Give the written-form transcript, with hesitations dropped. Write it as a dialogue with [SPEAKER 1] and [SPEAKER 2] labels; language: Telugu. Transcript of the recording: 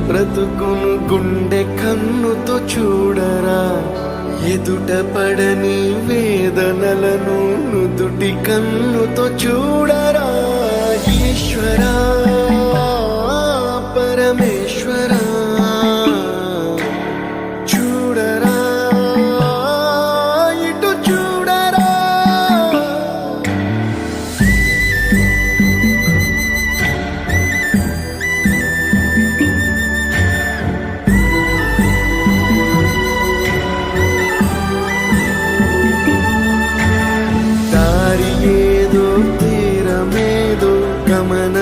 [SPEAKER 1] బ్రతుకును గుండె కన్నుతో చూడరా, ఎదుట పడని వేదనలను నుదుటి కన్నుతో చూడరా. ఈశ్వరా పరమేశ్వరా చూడరా, ఇటు చూడరా. దారి ఏదో తీరమేదో గమన